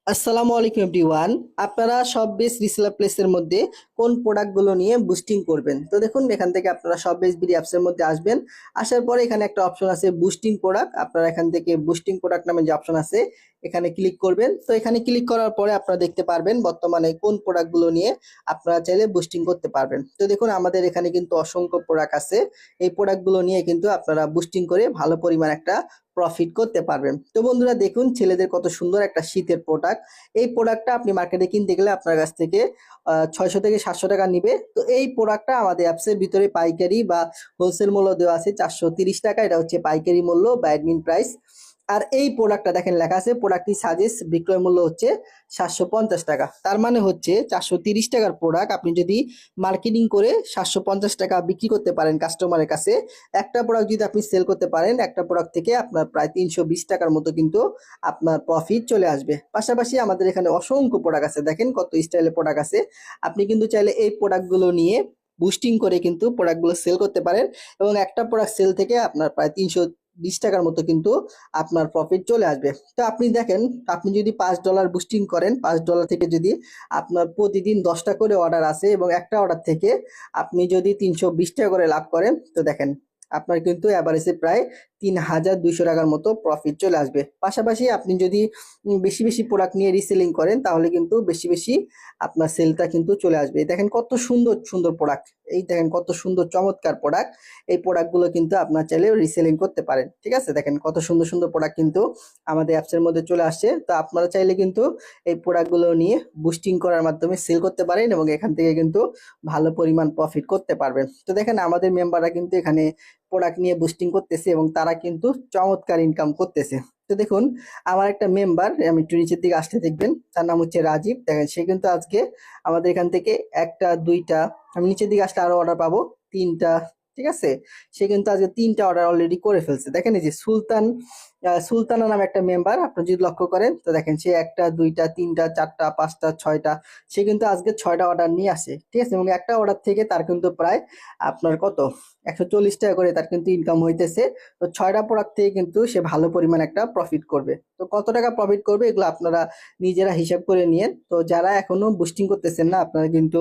আসসালামু আলাইকুম এভরিওয়ান। আপনারা সব বেস রিসেলার প্লেসের মধ্যে কোন প্রোডাক্টগুলো নিয়ে বুস্টিং করবেন? তো দেখুন, এখান থেকে আপনারা সব বেস বিডি অ্যাপসের মধ্যে আসবেন। আসার পরে এখানে একটা অপশন আছে বুস্টিং প্রোডাক্ট। আপনারা এখান থেকে বুস্টিং প্রোডাক্ট নামে যে অপশন আছে এখানে ক্লিক করবেন। তো এখানে ক্লিক করার পরে আপনারা দেখতে পারবেন বর্তমানে কোন প্রোডাক্টগুলো নিয়ে আপনারা চাইলে বুস্টিং করতে পারবেন। তো দেখুন, আমাদের এখানে কিন্তু অসংখ্য প্রোডাক্ট আছে। এই প্রোডাক্টগুলো নিয়ে কিন্তু আপনারা বুস্টিং করে ভালো পরিমাণ একটা প্রফিট করতে পারবেন। তো বন্ধুরা দেখুন, ছেলেদের কত সুন্দর একটা শীতের প্রোডাক্ট। এই প্রোডাক্টটা আপনি মার্কেটে কিনতে গেলে আপনার কাছ থেকে 600 থেকে 700 টাকা নিবে। তো এই প্রোডাক্টটা আমাদের অ্যাপসের ভিতরে পাইকারি বা হোলসেল মূল্য দেওয়া আছে 430 টাকা। এটা হচ্ছে পাইকারি মূল্য বা অ্যাডমিন প্রাইস। আর এই প্রোডাক্টটা দেখেন লেখা আছে প্রোডাক্টটি সাজেস্ট বিক্রয় মূল্য হচ্ছে 750 টাকা। তার মানে হচ্ছে 430 টাকার প্রোডাক্ট আপনি যদি মার্কেটিং করে 750 টাকা বিক্রি করতে পারেন কাস্টমারের কাছে। একটা প্রোডাক্ট যদি আপনি সেল করতে পারেন, একটা প্রোডাক্ট থেকে আপনার প্রায় 320 টাকার মতো কিন্তু আপনার প্রফিট চলে আসবে। পাশাপাশি আমাদের এখানে অসংখ্য প্রোডাক্ট আছে, দেখেন কত স্টাইলের প্রোডাক্ট আছে। আপনি কিন্তু চাইলে এই প্রোডাক্টগুলো নিয়ে বুস্টিং করে কিন্তু প্রোডাক্টগুলো সেল করতে পারেন এবং একটা প্রোডাক্ট সেল থেকে আপনার প্রায় 320 টাকার মতো কিন্তু আপনার প্রফিট চলে আসবে। তো আপনি দেখেন, আপনি যদি $5 বুস্টিং করেন, $5 থেকে যদি আপনার প্রতিদিন 10টা করে অর্ডার আসে এবং একটা অর্ডার থেকে আপনি যদি 320 টাকা করে লাভ করেন, তো দেখেন আপনার কিন্তু অ্যাভারেজে প্রায় 3200 টাকার মতো প্রফিট চলে আসবে। পাশাপাশি আপনি যদি বেশি বেশি প্রোডাক্ট নিয়ে রিসেলিং করেন তাহলে কিন্তু বেশি বেশি আপনার সেলটা কিন্তু চলে আসবে। দেখেন কত সুন্দর সুন্দর প্রোডাক্ট, এই দেখেন কত সুন্দর চমৎকার প্রোডাক্ট। এই প্রোডাক্টগুলো কিন্তু আপনার চাইলে রিসেলিং করতে পারেন। ঠিক আছে, দেখেন কত সুন্দর সুন্দর প্রোডাক্ট কিন্তু আমাদের অ্যাপসের মধ্যে চলে আসছে। তো আপনারা চাইলে কিন্তু এই প্রোডাক্টগুলো নিয়ে বুস্টিং করার মাধ্যমে সেল করতে পারেন এবং এখান থেকে কিন্তু ভালো পরিমাণ প্রফিট করতে পারবেন। তো দেখেন আমাদের মেম্বাররা কিন্তু এখানে প্রোডাক্ট নিয়ে বুস্টিং করতেছে এবং তারা কিন্তু চমৎকার ইনকাম করতেছে। তো দেখুন, আমার একটা মেম্বার, আমি একটু নিচের দিকে আসতে দেখবেন, তার নাম হচ্ছে রাজীব। দেখেন সে কিন্তু আজকে আমাদের এখান থেকে একটা দুইটা, আমি নিচের দিকে আসলে আরো অর্ডার পাবো, তিনটা। ঠিক আছে, সে কিন্তু আজকে তিনটা অর্ডার অলরেডি করে ফেলছে। দেখেন এই যে সুলতানা নামে একটা মেম্বার, আপনি যদি লক্ষ্য করেন তো দেখেন সে একটা দুইটা তিনটা চারটা পাঁচটা ছয়টা, সে কিন্তু আজকে 6টা অর্ডার নিয়ে আসে। ঠিক আছে, এবং একটা অর্ডার থেকে তার কিন্তু প্রায় আপনার কত 140 টাকা করে তার কিন্তু ইনকাম হইতেছে। তো 6টা প্রোডাক্ট থেকে কিন্তু সে ভালো পরিমাণ একটা প্রফিট করবে। তো কত টাকা প্রফিট করবে এগুলো আপনারা নিজেরা হিসাব করে নিয়েন। তো যারা এখনো বুস্টিং করতেছেন না, আপনারা কিন্তু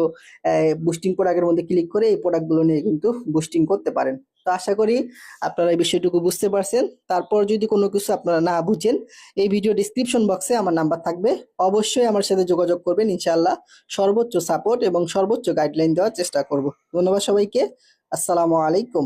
বুস্টিং প্রোডাক্টের মধ্যে ক্লিক করে এই প্রোডাক্টগুলো নিয়ে কিন্তু বুস্টিং করতে পারেন। তো আশা করি আপনারা এই বিষয়টুকু বুঝতে পারছেন। তারপর যদি কোনো কিছু আপনারা না বুঝেন, এই ভিডিও ডিসক্রিপশন বক্সে আমার নাম্বার থাকবে, অবশ্যই আমার সাথে যোগাযোগ করবেন। ইনশাআল্লাহ সর্বোচ্চ সাপোর্ট এবং সর্বোচ্চ গাইডলাইন দেওয়ার চেষ্টা করব। ধন্যবাদ সবাইকে। আসসালামু আলাইকুম।